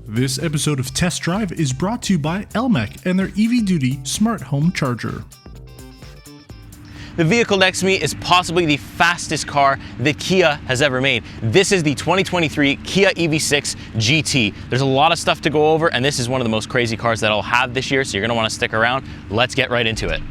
This episode of Test Drive is brought to you by Elmec and their EV Duty Smart Home Charger. The vehicle next to me is possibly the fastest car that Kia has ever made. This is the 2023 Kia EV6 GT. There's a lot of stuff to go over, and this is one of the most crazy cars that I'll have this year, so you're gonna wanna stick around. Let's get right into it.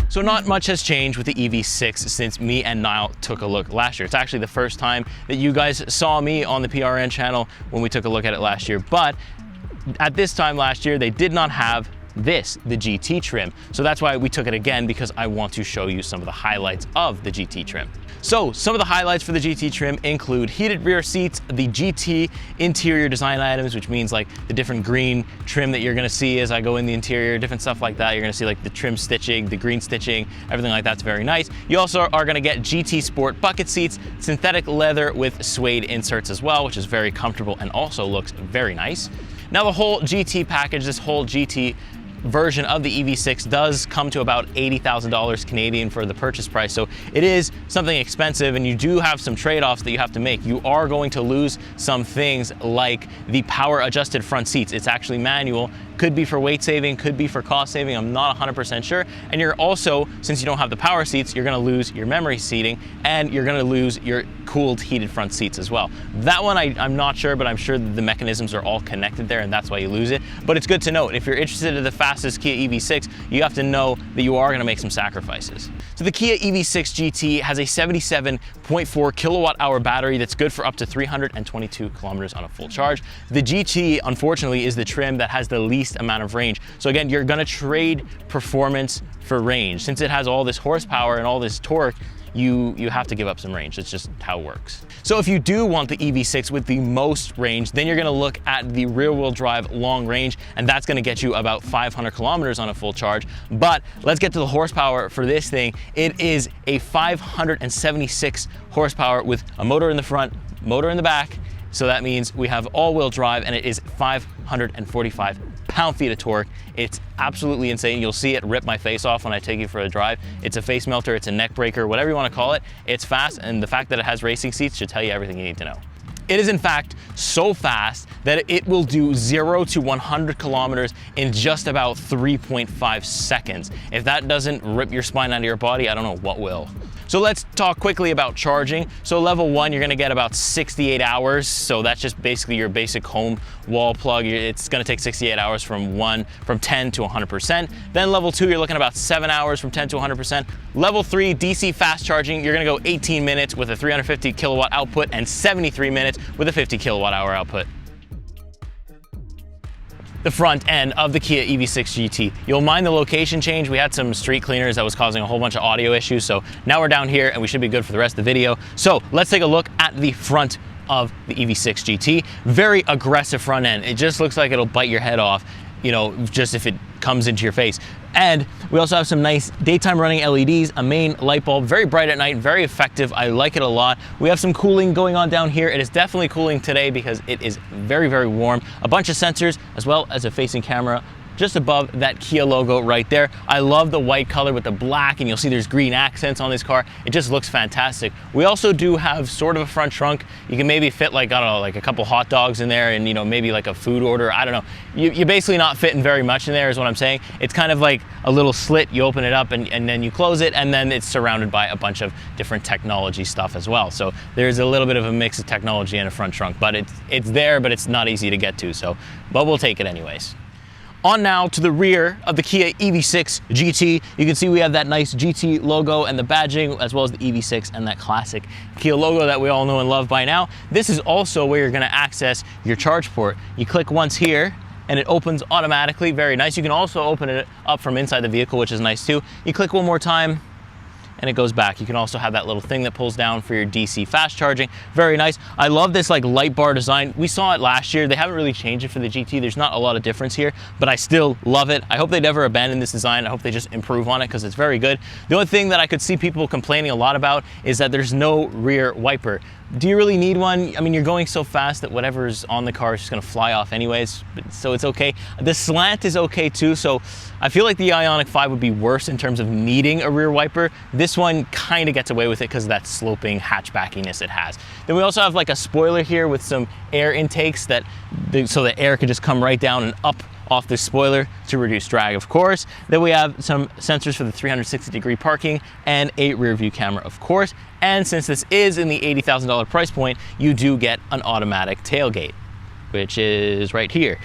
So not much has changed with the EV6 since me and Nile took a look last year. It's actually the first time that you guys saw me on the PRN channel when we took a look at it last year. But at this time last year, they did not have this, the GT trim. So that's why we took it again, because I want to show you some of the highlights of the GT trim. So some of the highlights for the GT trim include heated rear seats, the GT interior design items, which means like the different green trim that you're gonna see as I go in the interior, different stuff like that. You're gonna see like the trim stitching, the green stitching, everything like that's very nice. You also are gonna get GT Sport bucket seats, synthetic leather with suede inserts as well, which is very comfortable and also looks very nice. Now the whole GT package, this whole GT version of the EV6 does come to about $80,000 Canadian for the purchase price. So it is something expensive, and you do have some trade-offs that you have to make. You are going to lose some things like the power adjusted front seats. It's actually manual. Could be for weight saving, could be for cost saving. I'm not 100% sure. And you're also, since you don't have the power seats, you're gonna lose your memory seating, and you're gonna lose your cooled heated front seats as well. That one I'm not sure, but I'm sure that the mechanisms are all connected there, and that's why you lose it. But it's good to note, if you're interested in the fastest Kia EV6, you have to know that you are gonna make some sacrifices. So the Kia EV6 GT has a 77.4 kilowatt hour battery that's good for up to 322 kilometers on a full charge. The GT, unfortunately, is the trim that has the least amount of range. So again, you're gonna trade performance for range. Since it has all this horsepower and all this torque, you have to give up some range. That's just how it works. So if you do want the EV6 with the most range, then you're gonna look at the rear-wheel drive long range, and that's gonna get you about 500 kilometers on a full charge. But let's get to the horsepower for this thing. It is a 576 horsepower with a motor in the front, motor in the back. So that means we have all-wheel drive, and it is 545 pound-feet of torque. It's absolutely insane. You'll see it rip my face off when I take you for a drive. It's a face melter, it's a neck breaker, whatever you want to call it. It's fast, and the fact that it has racing seats should tell you everything you need to know. It is in fact so fast that it will do 0 to 100 kilometers in just about 3.5 seconds. If that doesn't rip your spine out of your body, I don't know what will. So let's talk quickly about charging. So level 1, you're gonna get about 68 hours. So that's just basically your basic home wall plug. It's gonna take 68 hours from 10 to 100%. Then level 2, you're looking at about 7 hours from 10 to 100%. Level 3, DC fast charging, you're gonna go 18 minutes with a 350 kilowatt output and 73 minutes with a 50 kilowatt hour output. The front end of the Kia EV6 GT. You'll mind the location change. We had some street cleaners that was causing a whole bunch of audio issues, so now we're down here and we should be good for the rest of the video. So let's take a look at the front of the EV6 GT. Very aggressive front end. It just looks like it'll bite your head off, you know, just if it comes into your face. And we also have some nice daytime running LEDs, a main light bulb, very bright at night, very effective. I like it a lot. We have some cooling going on down here. It is definitely cooling today because it is very, very warm. A bunch of sensors, as well as a facing camera just above that Kia logo right there. I love the white color with the black, and you'll see there's green accents on this car. It just looks fantastic. We also do have sort of a front trunk. You can maybe fit like, I don't know, like a couple hot dogs in there, and you know, maybe like a food order, I don't know. You're basically not fitting very much in there is what I'm saying. It's kind of like a little slit. You open it up and then you close it, and then it's surrounded by a bunch of different technology stuff as well. So there's a little bit of a mix of technology in a front trunk, but it's there, but it's not easy to get to, but we'll take it anyways. On now to the rear of the Kia EV6 GT. You can see we have that nice GT logo and the badging, as well as the EV6 and that classic Kia logo that we all know and love by now. This is also where you're gonna access your charge port. You click once here and it opens automatically, very nice. You can also open it up from inside the vehicle, which is nice too. You click one more time and it goes back. You can also have that little thing that pulls down for your DC fast charging. Very nice. I love this like light bar design. We saw it last year. They haven't really changed it for the GT. There's not a lot of difference here, but I still love it. I hope they never abandon this design. I hope they just improve on it because it's very good. The only thing that I could see people complaining a lot about is that there's no rear wiper. Do you really need one? I mean, you're going so fast that whatever's on the car is just gonna fly off anyways, so it's okay. The slant is okay too, so I feel like the Ioniq 5 would be worse in terms of needing a rear wiper. This one kind of gets away with it because of that sloping hatchbackiness it has. Then we also have like a spoiler here with some air intakes so the air could just come right down and up off the spoiler to reduce drag, of course. Then we have some sensors for the 360-degree parking and a rear view camera, of course. And since this is in the $80,000 price point, you do get an automatic tailgate, which is right here.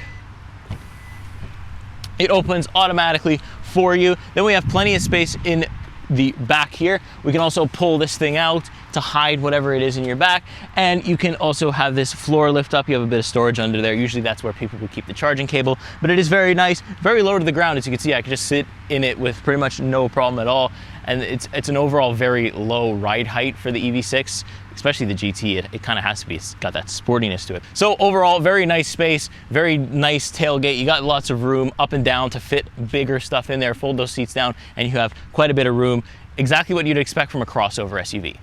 It opens automatically for you. Then we have plenty of space in the back here. We can also pull this thing out to hide whatever it is in your back, and you can also have this floor lift up. You have a bit of storage under there. Usually that's where people would keep the charging cable, but it is very nice, very low to the ground. As you can see, I can just sit in it with pretty much no problem at all, and it's an overall very low ride height for the EV6, especially the GT. It kind of has to be. It's got that sportiness to it. So overall, very nice space, very nice tailgate. You got lots of room up and down to fit bigger stuff in there. Fold those seats down and you have quite a bit of room. Exactly what you'd expect from a crossover SUV.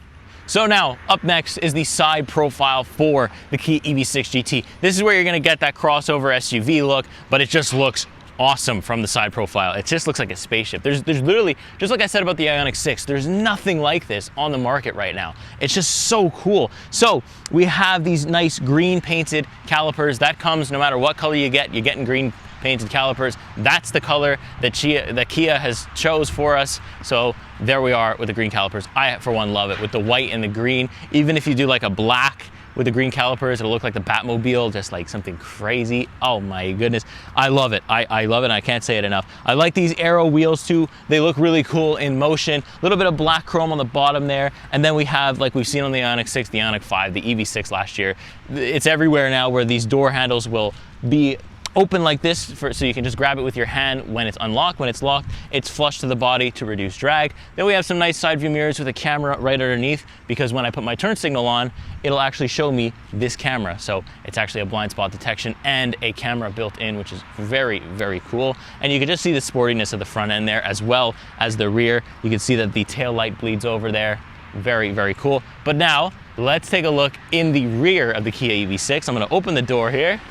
So now, up next is the side profile for the Kia EV6 GT. This is where you're gonna get that crossover SUV look, but it just looks awesome from the side profile. It just looks like a spaceship. There's literally, just like I said about the Ioniq 6, there's nothing like this on the market right now. It's just so cool. So we have these nice green painted calipers. That comes no matter what color you get, you're getting green painted calipers. That's the color that Kia has chose for us. So there we are with the green calipers. I, for one, love it with the white and the green. Even if you do like a black with the green calipers, it'll look like the Batmobile, just like something crazy. Oh my goodness, I love it. I love it, and I can't say it enough. I like these aero wheels too. They look really cool in motion. A little bit of black chrome on the bottom there, and then we have, like we've seen on the Ioniq 6, the Ioniq 5, the EV6 last year. It's everywhere now where these door handles will be open like this so you can just grab it with your hand when it's unlocked. When it's locked, it's flush to the body to reduce drag. Then we have some nice side view mirrors with a camera right underneath, because when I put my turn signal on, it'll actually show me this camera. So it's actually a blind spot detection and a camera built in, which is very, very cool. And you can just see the sportiness of the front end there as well as the rear. You can see that the tail light bleeds over there. Very, very cool. But now let's take a look in the rear of the Kia EV6. I'm gonna open the door here.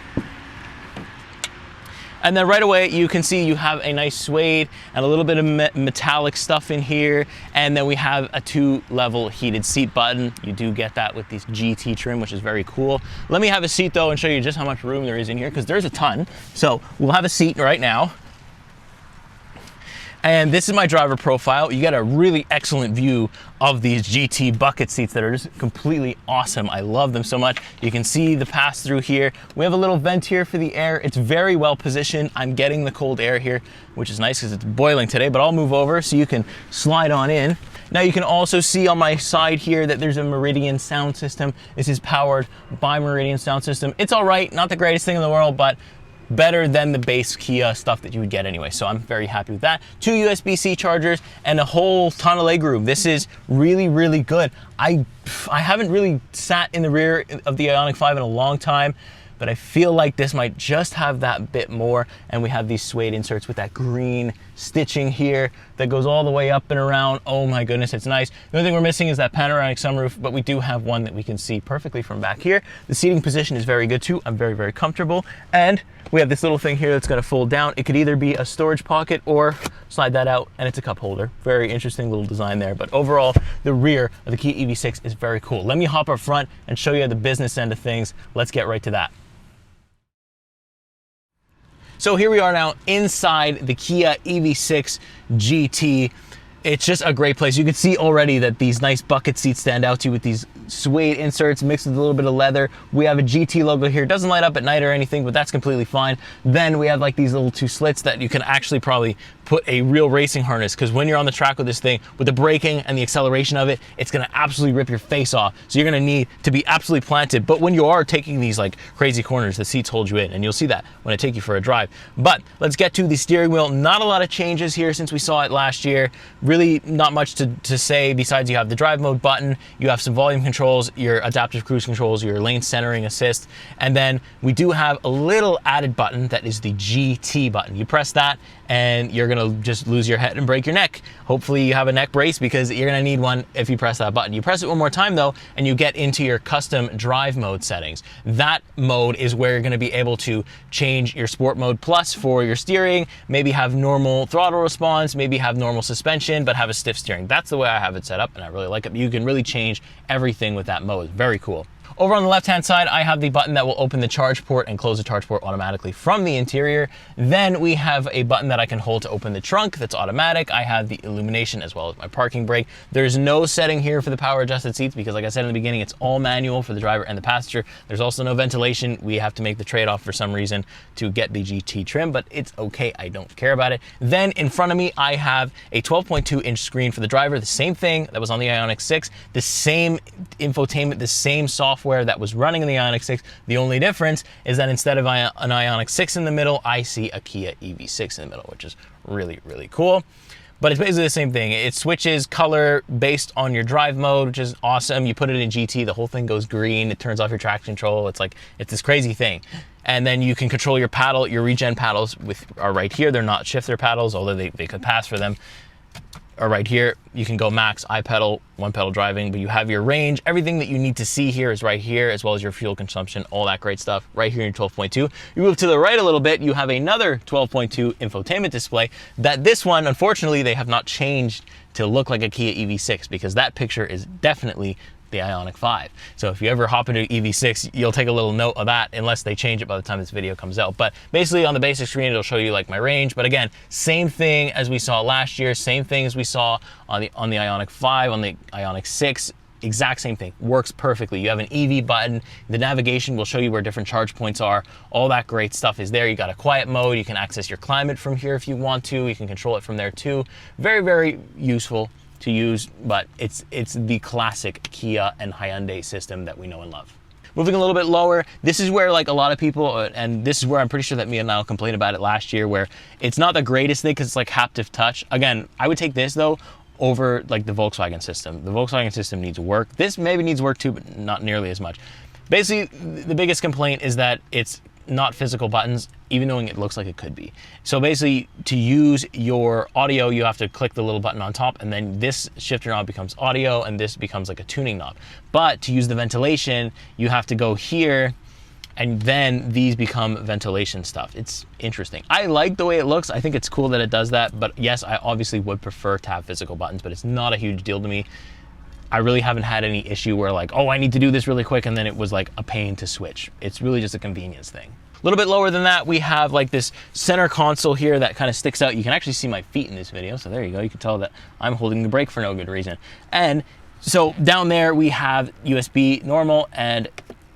And then right away, you can see you have a nice suede and a little bit of metallic stuff in here. And then we have a 2-level heated seat button. You do get that with this GT trim, which is very cool. Let me have a seat though and show you just how much room there is in here, because there's a ton. So we'll have a seat right now. And this is my driver profile. You get a really excellent view of these GT bucket seats that are just completely awesome. I love them so much. You can see the pass through here. We have a little vent here for the air. It's very well positioned. I'm getting the cold air here, which is nice because it's boiling today, but I'll move over so you can slide on in. Now you can also see on my side here that there's a Meridian sound system. This is powered by Meridian sound system. It's all right, not the greatest thing in the world, but better than the base Kia stuff that you would get anyway. So I'm very happy with that. 2 USB-C chargers and a whole ton of legroom. This is really, really good. I haven't really sat in the rear of the Ioniq 5 in a long time, but I feel like this might just have that bit more. And we have these suede inserts with that green stitching here that goes all the way up and around. Oh my goodness, it's nice. The only thing we're missing is that panoramic sunroof, but we do have one that we can see perfectly from back here. The seating position is very good too. I'm very, very comfortable. And we have this little thing here that's gonna fold down. It could either be a storage pocket or slide that out and it's a cup holder. Very interesting little design there. But overall, the rear of the Kia EV6 is very cool. Let me hop up front and show you the business end of things. Let's get right to that. So here we are now inside the Kia EV6 GT. It's just a great place. You can see already that these nice bucket seats stand out to you with these suede inserts mixed with a little bit of leather. We have a GT logo here. It doesn't light up at night or anything, but that's completely fine. Then we have like these little 2 slits that you can actually probably put a real racing harness, because when you're on the track with this thing, with the braking and the acceleration of it, it's gonna absolutely rip your face off. So you're gonna need to be absolutely planted. But when you are taking these like crazy corners, the seats hold you in, and you'll see that when I take you for a drive. But let's get to the steering wheel. Not a lot of changes here since we saw it last year. really not much to say besides you have the drive mode button, you have some volume controls, your adaptive cruise controls, your lane centering assist, and then we do have a little added button that is the GT button. You press that and you're gonna just lose your head and break your neck. Hopefully you have a neck brace because you're gonna need one if you press that button. You press it one more time though, and you get into your custom drive mode settings. That mode is where you're gonna be able to change your sport mode plus for your steering, maybe have normal throttle response, maybe have normal suspension, but have a stiff steering. That's the way I have it set up, and I really like it. You can really change everything with that mode. Very cool. Over on the left-hand side, I have the button that will open the charge port and close the charge port automatically from the interior. Then we have a button that I can hold to open the trunk that's automatic. I have the illumination as well as my parking brake. There's no setting here for the power adjusted seats because like I said in the beginning, it's all manual for the driver and the passenger. There's also no ventilation. We have to make the trade-off for some reason to get the GT trim, but it's okay. I don't care about it. Then in front of me, I have a 12.2-inch screen for the driver. The same thing that was on the Ioniq 6, the same infotainment, the same software that was running in the Ioniq 6. The only difference is that instead of an Ioniq 6 in the middle, I see a Kia EV6 in the middle, which is really, really cool. But it's basically the same thing. It switches color based on your drive mode, which is awesome. You put it in GT, the whole thing goes green. It turns off your traction control. It's this crazy thing. And then you can control your paddle. Your regen paddles are right here. They're not shifter paddles, although they could pass for them. Are right here. You can go max, I-pedal, one-pedal driving, but you have your range. Everything that you need to see here is right here, as well as your fuel consumption, all that great stuff right here in 12.2. You move to the right a little bit, you have another 12.2 infotainment display that this one, unfortunately, they have not changed to look like a Kia EV6 because that picture is definitely the Ioniq 5. So if you ever hop into EV6, you'll take a little note of that unless they change it by the time this video comes out. But basically on the basic screen, it'll show you like my range. But again, same thing as we saw last year, same thing as we saw on the Ioniq 5, on the Ioniq 6, exact same thing, works perfectly. You have an EV button, the navigation will show you where different charge points are, all that great stuff is there. You got a quiet mode, you can access your climate from here if you want to, you can control it from there too. Very, very useful to use, but it's the classic Kia and Hyundai system that we know and love. Moving a little bit lower, this is where like a lot of people, and this is where I'm pretty sure that me and Nile complained about it last year, where it's not the greatest thing because it's like haptic touch. Again, I would take this though over like the Volkswagen system. The Volkswagen system needs work. This maybe needs work too, but not nearly as much. Basically, the biggest complaint is that it's not physical buttons, even though it looks like it could be. So basically, to use your audio, you have to click the little button on top, and then this shifter knob becomes audio, and this becomes like a tuning knob. But to use the ventilation, you have to go here, and then these become ventilation stuff. It's interesting. I like the way it looks. I think it's cool that it does that, but yes, I obviously would prefer to have physical buttons, but it's not a huge deal to me. I really haven't had any issue where like, oh, I need to do this really quick, and then it was like a pain to switch. It's really just a convenience thing. A little bit lower than that, we have like this center console here that kind of sticks out. You can actually see my feet in this video, so there you go. You can tell that I'm holding the brake for no good reason. And so down there we have USB normal, and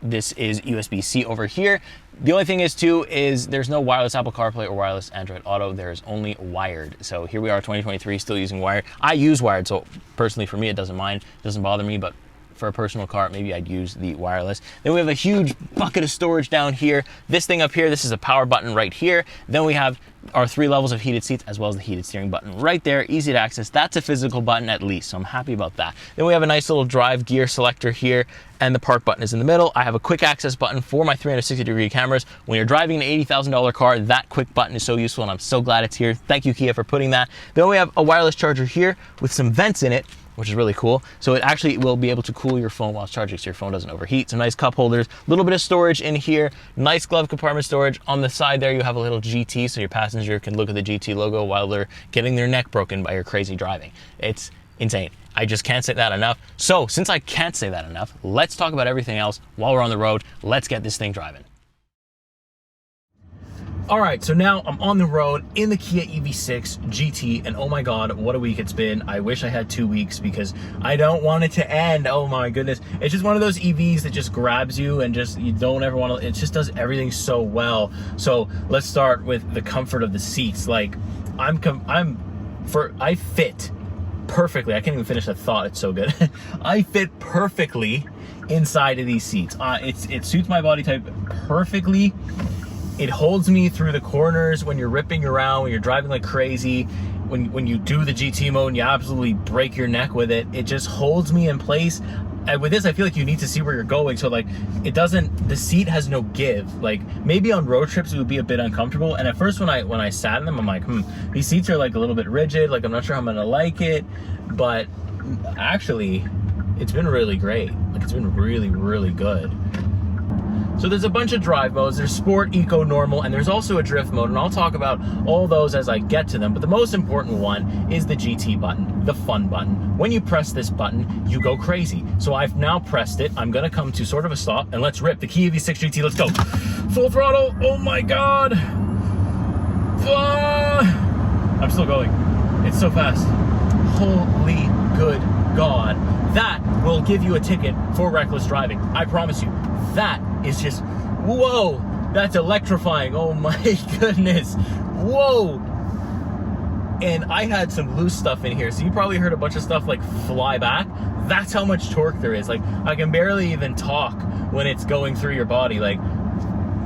this is USB-C over here. The only thing is too, is there's no wireless Apple CarPlay or wireless Android Auto. There's only wired. So here we are, 2023, still using wired. I use wired, so personally for me, it doesn't bother me, but for a personal car, maybe I'd use the wireless. Then we have a huge bucket of storage down here. This thing up here, this is a power button right here. Then we have our 3 levels of heated seats as well as the heated steering button right there, easy to access. That's a physical button at least, so I'm happy about that. Then we have a nice little drive gear selector here, and the park button is in the middle. I have a quick access button for my 360-degree cameras. When you're driving an $80,000 car, that quick button is so useful, and I'm so glad it's here. Thank you, Kia, for putting that. Then we have a wireless charger here with some vents in it, which is really cool. So it actually will be able to cool your phone while it's charging so your phone doesn't overheat. Some nice cup holders, a little bit of storage in here, nice glove compartment storage. On the side there, you have a little GT, so your passenger can look at the GT logo while they're getting their neck broken by your crazy driving. It's insane. I just can't say that enough. So since I can't say that enough, let's talk about everything else while we're on the road. Let's get this thing driving. All right, so now I'm on the road in the Kia EV6 GT, and oh my God, what a week it's been. I wish I had 2 weeks because I don't want it to end. Oh my goodness. It's just one of those EVs that just grabs you and just, you don't ever want to, it just does everything so well. So let's start with the comfort of the seats. Like I fit perfectly. I can't even finish that thought. It's so good. I fit perfectly inside of these seats. It suits my body type perfectly. It holds me through the corners when you're ripping around, when you're driving like crazy. when you do the GT mode and you absolutely break your neck with it, it just holds me in place. And with this, I feel like you need to see where you're going. So like, the seat has no give. Like maybe on road trips, it would be a bit uncomfortable. And at first when I sat in them, I'm like, these seats are like a little bit rigid. Like I'm not sure I'm gonna like it, but actually it's been really great. Like it's been really, really good. So there's a bunch of drive modes. There's sport, eco, normal, and there's also a drift mode, and I'll talk about all those as I get to them. But the most important one is the GT button, the fun button. When you press this button, you go crazy. So I've now pressed it. I'm gonna come to sort of a stop, and let's rip the Kia EV6 GT. Let's go. Full throttle. Oh my God. I'm still going. It's so fast. Holy good God. That will give you a ticket for reckless driving. I promise you. That is just, whoa, that's electrifying. Oh my goodness. Whoa. And I had some loose stuff in here, so you probably heard a bunch of stuff like fly back. That's how much torque there is. Like I can barely even talk when it's going through your body. Like,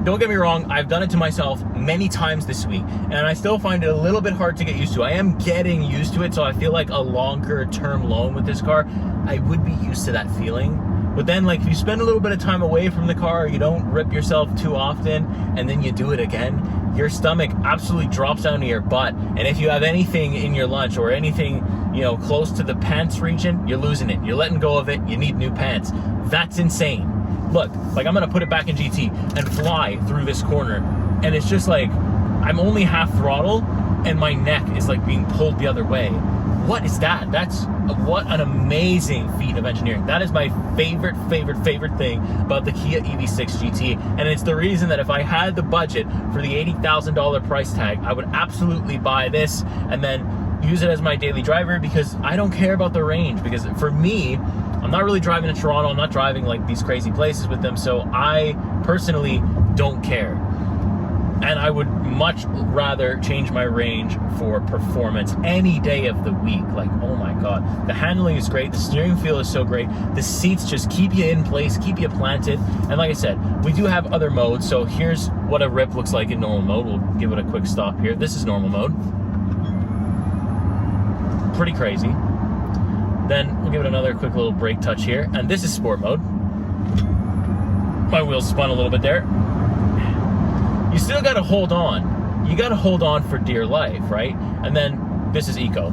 don't get me wrong, I've done it to myself many times this week, and I still find it a little bit hard to get used to. I am getting used to it, so I feel like a longer term loan with this car, I would be used to that feeling. But then like if you spend a little bit of time away from the car, you don't rip yourself too often, and then you do it again, your stomach absolutely drops down to your butt. And if you have anything in your lunch or anything, you know, close to the pants region, you're losing it. You're letting go of it. You need new pants. That's insane. Look, like I'm gonna put it back in GT and fly through this corner, and it's just like I'm only half throttle and my neck is like being pulled the other way. What is that? That's what an amazing feat of engineering. That is my favorite thing about the Kia EV6 GT, and it's the reason that if I had the budget for the $80,000 price tag, I would absolutely buy this and then use it as my daily driver, because I don't care about the range. Because for me, I'm not really driving to Toronto. I'm not driving like these crazy places with them, so I personally don't care. And I would much rather change my range for performance any day of the week. Like, oh my God. The handling is great. The steering feel is so great. The seats just keep you in place, keep you planted. And like I said, we do have other modes. So here's what a rip looks like in normal mode. We'll give it a quick stop here. This is normal mode. Pretty crazy. Then we'll give it another quick little brake touch here. And this is sport mode. My wheels spun a little bit there. You still got to hold on. You got to hold on for dear life, right? And then this is eco.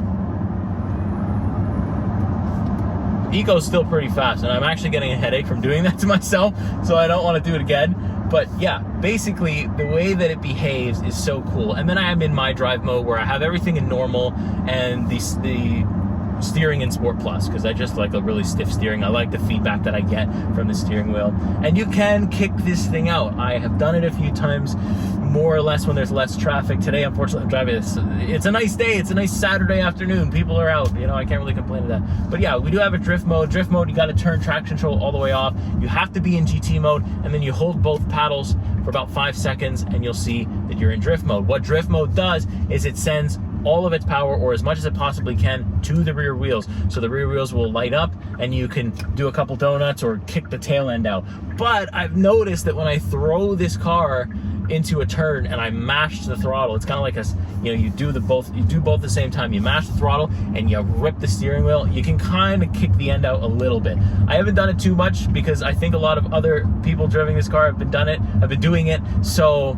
Eco's still pretty fast, and I'm actually getting a headache from doing that to myself, so I don't want to do it again. But yeah, basically the way that it behaves is so cool. And then I am in my drive mode where I have everything in normal and the steering in Sport Plus, because I just like a really stiff steering. I like the feedback that I get from the steering wheel. And you can kick this thing out. I have done it a few times, more or less when there's less traffic. Today, unfortunately, I'm driving this. It's a nice day. It's a nice Saturday afternoon. People are out. You know, I can't really complain to that. But yeah, we do have a drift mode. Drift mode, you got to turn traction control all the way off. You have to be in GT mode, and then you hold both paddles for about 5 seconds, and you'll see that you're in drift mode. What drift mode does is it sends all of its power, or as much as it possibly can, to the rear wheels. So the rear wheels will light up and you can do a couple donuts or kick the tail end out. But I've noticed that when I throw this car into a turn and I mash the throttle, it's kind of like a, you know, you do both at the same time. You mash the throttle and you rip the steering wheel. You can kind of kick the end out a little bit. I haven't done it too much because I think a lot of other people driving this car have been doing it. So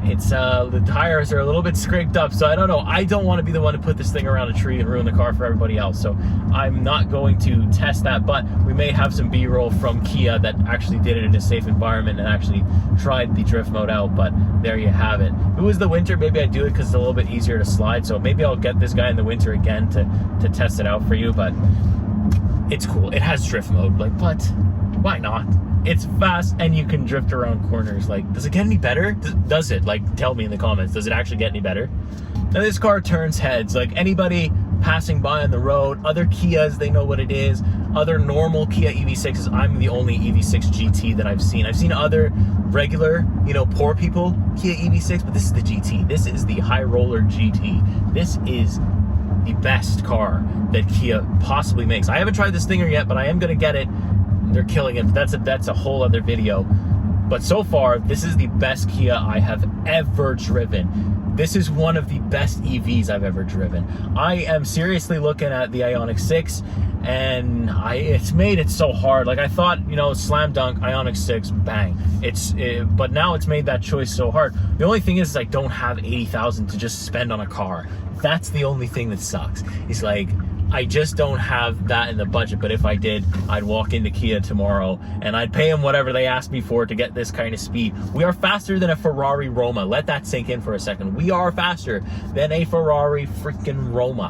it's the tires are a little bit scraped up, so I don't know. I don't want to be the one to put this thing around a tree and ruin the car for everybody else, so I'm not going to test that. But we may have some B-roll from Kia that actually did it in a safe environment and actually tried the drift mode out. But there you have it. If it was the winter, maybe I'd do it because it's a little bit easier to slide, so maybe I'll get this guy in the winter again to test it out for you. But it's cool. It has drift mode, like, but why not? It's fast and you can drift around corners. Like, does it get any better? Does it? Like, tell me in the comments. Does it actually get any better? Now, this car turns heads. Like, anybody passing by on the road, other Kias, they know what it is. Other normal Kia EV6s, I'm the only EV6 GT that I've seen. I've seen other regular, you know, poor people Kia EV6, but this is the GT. This is the high roller GT. This is the best car that Kia possibly makes. I haven't tried this Stinger yet, but I am gonna get it. They're killing it. That's a whole other video. But so far, this is the best Kia I have ever driven. this is one of the best EVs I've ever driven. I am seriously looking at the Ioniq 6, and it's made it so hard. Like, I thought, you know, slam dunk, Ioniq 6, bang. But now it's made that choice so hard. The only thing is I don't have $80,000 to just spend on a car. That's the only thing that sucks. It's like, I just don't have that in the budget, but if I did, I'd walk into Kia tomorrow and I'd pay them whatever they asked me for to get this kind of speed. We are faster than a Ferrari Roma. Let that sink in for a second. We are faster than a Ferrari freaking Roma.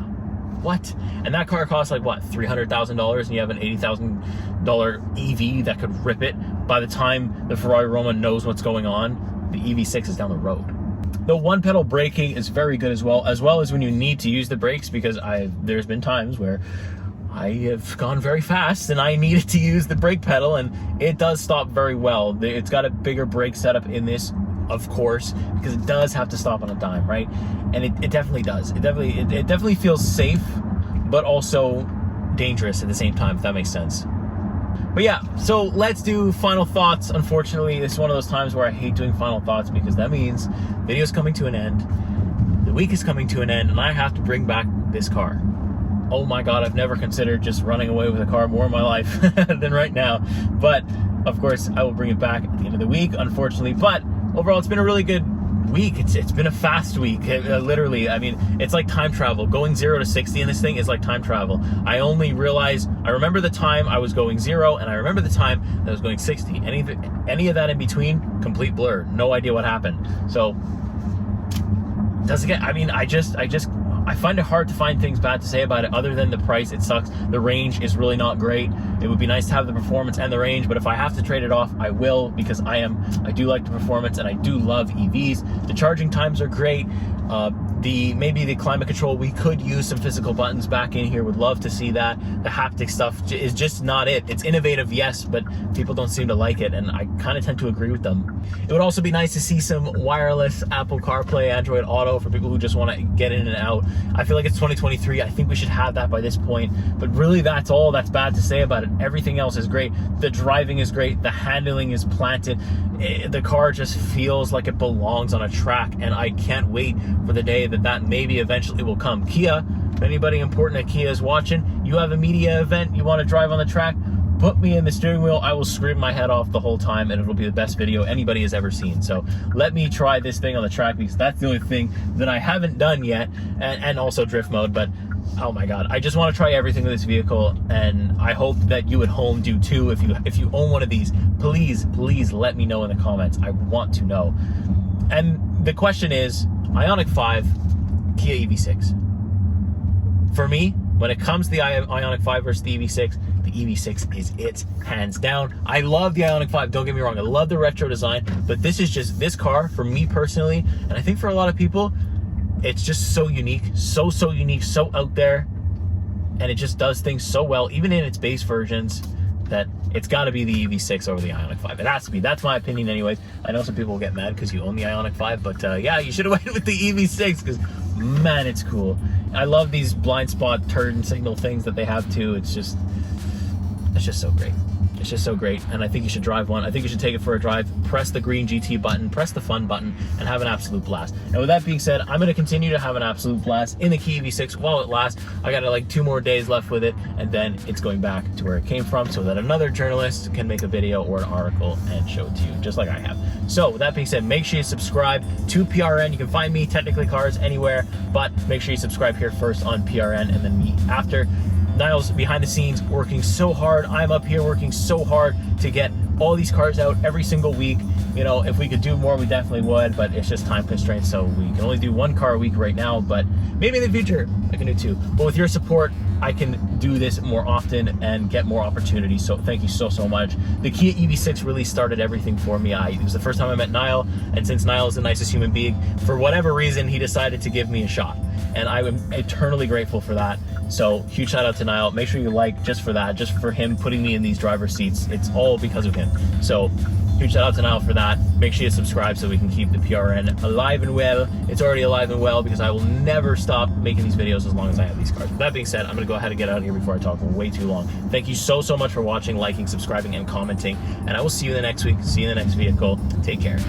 What? And that car costs like, what, $300,000, and you have an $80,000 EV that could rip it. By the time the Ferrari Roma knows what's going on, the EV6 is down the road. The one pedal braking is very good as well as when you need to use the brakes, because there's been times where I have gone very fast and I needed to use the brake pedal, and it does stop very well. It's got a bigger brake setup in this, of course, because it does have to stop on a dime, right? And it definitely does. It definitely feels safe, but also dangerous at the same time, if that makes sense. But yeah, so let's do final thoughts. Unfortunately, this is one of those times where I hate doing final thoughts, because that means video's coming to an end, the week is coming to an end, and I have to bring back this car. Oh my God, I've never considered just running away with a car more in my life than right now. But of course, I will bring it back at the end of the week, unfortunately. But overall, it's been a really good week. It's been a fast week. Literally, I mean, it's like time travel. Going 0 to 60 in this thing is like time travel. I remember the time I was going 0, and I remember the time that I was going 60. Any of that in between, complete blur. No idea what happened. So does it get, I mean, I find it hard to find things bad to say about it, other than the price. It sucks. The range is really not great. It would be nice to have the performance and the range, but if I have to trade it off, I will, because I do like the performance and I do love EVs. The charging times are great. Maybe the climate control, we could use some physical buttons back in here. Would love to see that. The haptic stuff is just not it. It's innovative, yes, but people don't seem to like it, and I kind of tend to agree with them. It would also be nice to see some wireless Apple CarPlay, Android Auto for people who just want to get in and out. I feel like it's 2023. I think we should have that by this point, but really that's all that's bad to say about it. Everything else is great. The driving is great. The handling is planted. The car just feels like it belongs on a track, and I can't wait for the day that maybe eventually will come. Kia, if anybody important at Kia is watching, you have a media event, you want to drive on the track, put me in the steering wheel. I will scream my head off the whole time, and it'll be the best video anybody has ever seen. So let me try this thing on the track, because that's the only thing that I haven't done yet, and also drift mode. But oh my God, I just want to try everything with this vehicle, and I hope that you at home do too. If you own one of these, please let me know in the comments. I want to know. And the question is, Ioniq 5, Kia EV6. For me, when it comes to the Ioniq 5 versus the EV6 is it, hands down. I love the Ioniq 5, don't get me wrong. I love the retro design, but this car, for me personally, and I think for a lot of people, it's just so unique, so unique, so out there, and it just does things so well, even in its base versions, that it's got to be the EV6 over the Ioniq 5. It has to be. That's my opinion anyway. I know some people will get mad because you own the Ioniq 5, but yeah, you should have went with the EV6, because man, it's cool. I love these blind spot turn signal things that they have too. It's just so great. It's just so great, and I think you should drive one. I think you should take it for a drive, press the green GT button, press the fun button, and have an absolute blast. And with that being said, I'm going to continue to have an absolute blast in the Kia EV6 while it lasts. I got like 2 more days left with it, and then it's going back to where it came from, so that another journalist can make a video or an article and show it to you, just like I have. So with that being said, make sure you subscribe to PRN. You can find me, Technically Cars, anywhere, but make sure you subscribe here first on PRN, and then me after. Niall's behind the scenes working so hard. I'm up here working so hard to get all these cars out every single week. You know, if we could do more, we definitely would, but it's just time constraints, so we can only do 1 car a week right now, but maybe in the future I can do 2. But with your support, I can do this more often and get more opportunities, so thank you so much. The Kia EV6 really started everything for me. It was the first time I met Niall, and since Niall is the nicest human being, for whatever reason, he decided to give me a shot, and I am eternally grateful for that. So huge shout out to Nile. Make sure you like just for that, just for him putting me in these driver's seats. It's all because of him. So huge shout out to Nile for that. Make sure you subscribe so we can keep the PRN alive and well. It's already alive and well, because I will never stop making these videos as long as I have these cars. With that being said, I'm going to go ahead and get out of here before I talk way too long. Thank you so much for watching, liking, subscribing, and commenting. And I will see you in the next week. See you in the next vehicle. Take care.